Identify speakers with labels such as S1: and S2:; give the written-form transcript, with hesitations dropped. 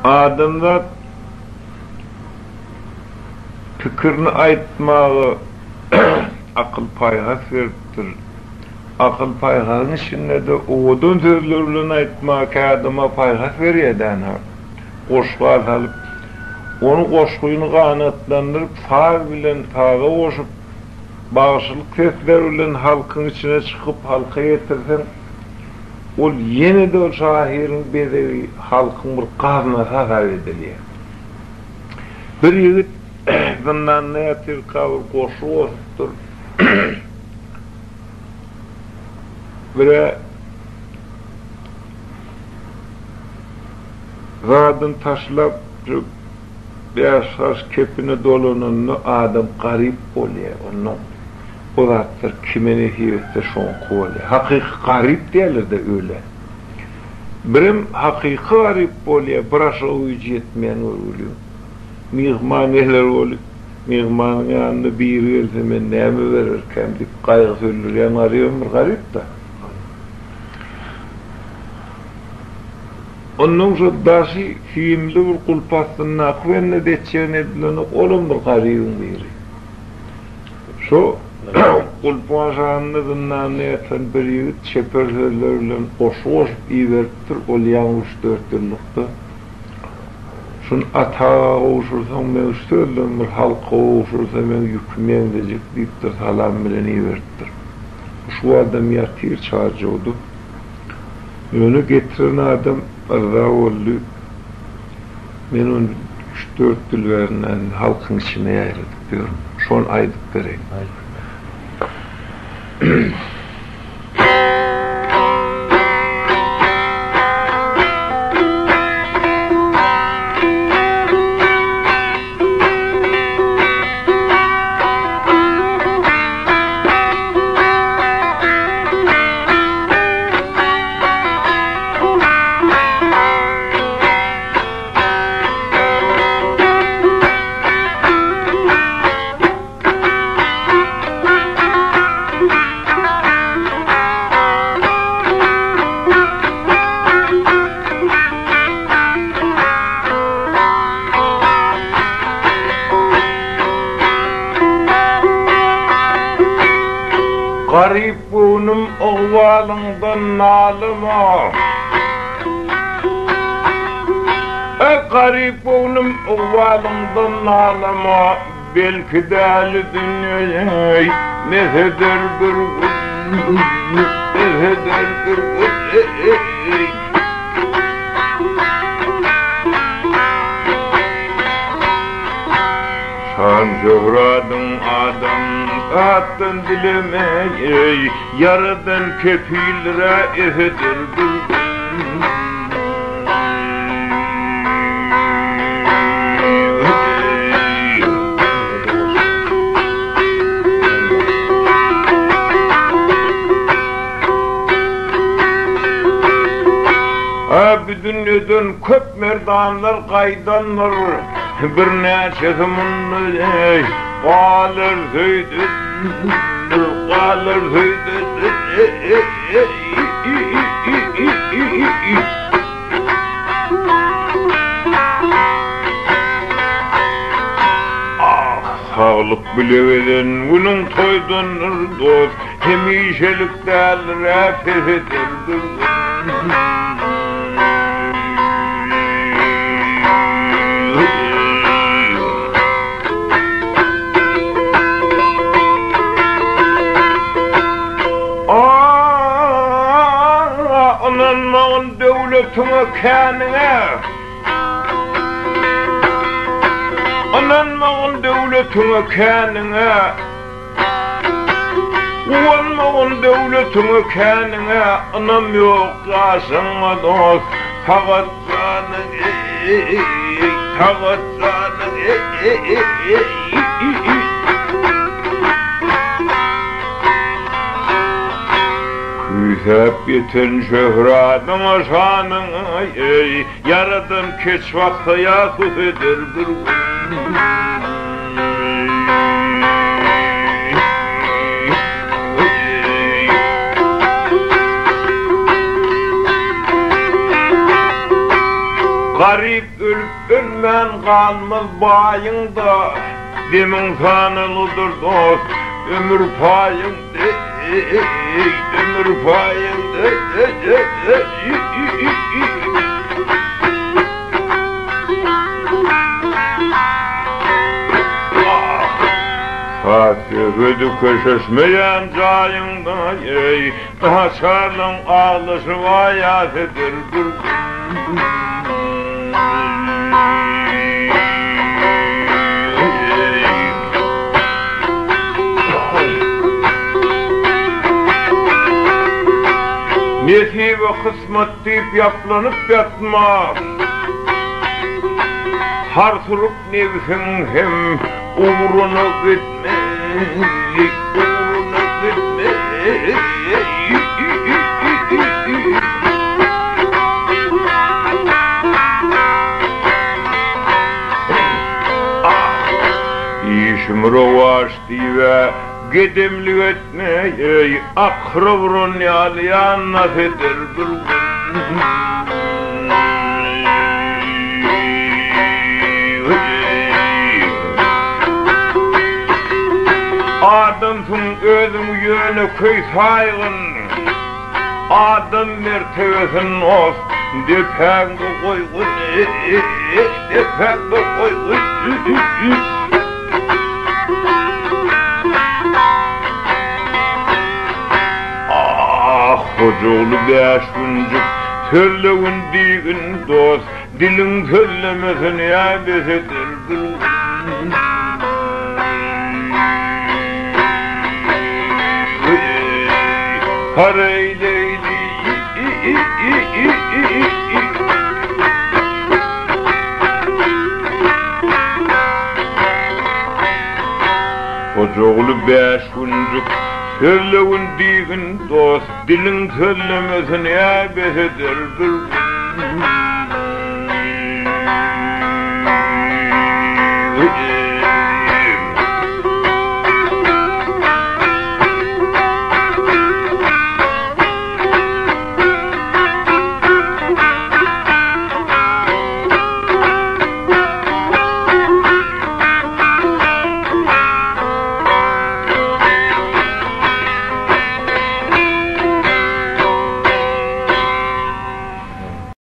S1: Adamlar fikrini aytmağı akıl paygas veripdir. Akıl paygasın içinde de oğudun sözlerini aytmağı adama paygas veriyeden ha. Koşku alıp, onu koşkuyunu kanatlandırıp, sağ bilen sağa koşup, bağışılık sesler bilen halkın içine çıkıp halka getirsen, ol yine de o şahirin bedevi halkın bir kazına sazar ediliyor. Bir yigit bundan ne yatir kavur koşu oluştur. Bire zadın taşlap beyaz kepine dolununu adam garip oluyor. Onun o zattır kimini hivette şonku oluyor. Hakiki garip değerler de öyle. Birim hakiki garip oluyor. Bıraşa uyucu etmeyen oluyor. Mihmaneler oluyor. Mihmanın yanında bir yılsın ne mi verirken bir kaygı söylür yan arıyor mu garip da. Onun şuddası filmli bir kulpasının akvenle deçen edileni olumlu garibin biri. Şu kulpan şahanını dınlarını yatan bir yigit şeper sözlerle koşu iyi veriptir, ol yanlış 4 yıllıkta. Şun atağa oğuşursam ben söylem bir halka oğuşursam ben yükümyen diyecek deyip de salam bilen iyi veriptir. Şu adam yatır çağırcı oldu. Onu getiren adam arda oldu. Ben onu 3-4 dil verinden halkın içine yayradık diyorum. Şu an aydık vereyim. Garip bunum oğvalından nalıma, garip bunum oğvalından nalıma, belki deli dünyayı neheder bir gün, neheder bir gün. Şan şöhradın adam attın dilemeyi, yaradan kefilre eheder bir gün. Bir dünyadan köp merdanlar kaydanlar, bir neçe zamanlı kalır söydü, kalır söydü. Ah, sağlık bileveden bunun toydanır dost, hemişelik değerlere fetheder. Ananmağın devletine kendine, ananmağın devletine kendine, uvanmağın devletine kendine, anam yok yaşama dost, fakat canın fakat canın hep yeten şöhradın şanın yaradan keç vakti yakut eder bir gün. Garip garip ölüp ölmen kalmaz bayında, demin sanılıdır dost, ömür payında, ömür payında. Ödü köşesmeyen cayında, haşarlın ağlışı vayatıdır bir gün. Nesi ve kısmet deyip yaplanıp yatmaz, hartırıp nefsin hem uğruna gitme, uğruna gitme. İşim rövaş diye gedemli etme, akrı vurun yalayan nafedir bir gün. Adamsın özüm yönü köy saygın, adam mertebesin olsun, depende koygun, depende koygun. Hocaoğlu 5 güncük söyleğin diğin dost, dilin söylemesin ya besedir bir gün. Harey leyli, hocaoğlu 5 güncük söyleğin diğin dost, dilin söylemesin ya besedir bir gün.